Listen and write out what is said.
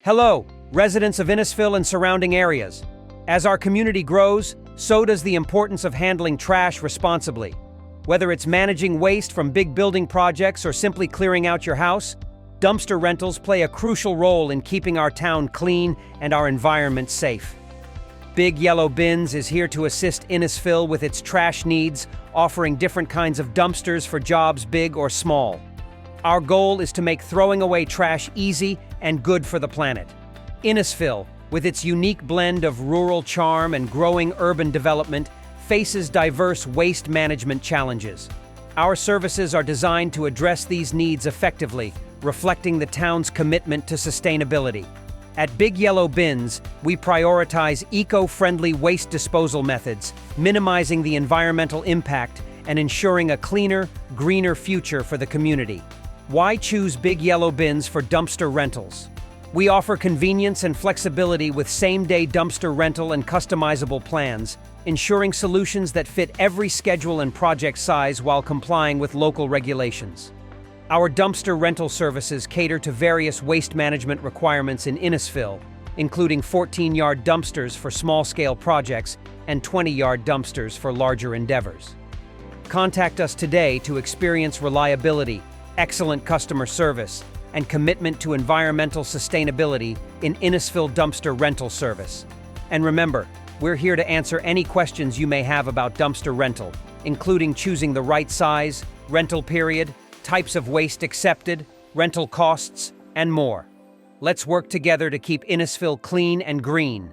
Hello, residents of Innisfil and surrounding areas. As our community grows, so does the importance of handling trash responsibly. Whether it's managing waste from big building projects or simply clearing out your house, dumpster rentals play a crucial role in keeping our town clean and our environment safe. Big Yellow Bins is here to assist Innisfil with its trash needs, offering different kinds of dumpsters for jobs big or small. Our goal is to make throwing away trash easy and good for the planet. Innisfil, with its unique blend of rural charm and growing urban development, faces diverse waste management challenges. Our services are designed to address these needs effectively, reflecting the town's commitment to sustainability. At Big Yellow Bins, we prioritize eco-friendly waste disposal methods, minimizing the environmental impact and ensuring a cleaner, greener future for the community. Why choose Big Yellow Bins for dumpster rentals? We offer convenience and flexibility with same-day dumpster rental and customizable plans, ensuring solutions that fit every schedule and project size while complying with local regulations. Our dumpster rental services cater to various waste management requirements in Innisfil, including 14-yard dumpsters for small-scale projects and 20-yard dumpsters for larger endeavors. Contact us today to experience reliability, excellent customer service, and commitment to environmental sustainability in Innisfil Dumpster Rental Service. And remember, we're here to answer any questions you may have about dumpster rental, including choosing the right size, rental period, types of waste accepted, rental costs, and more. Let's work together to keep Innisfil clean and green.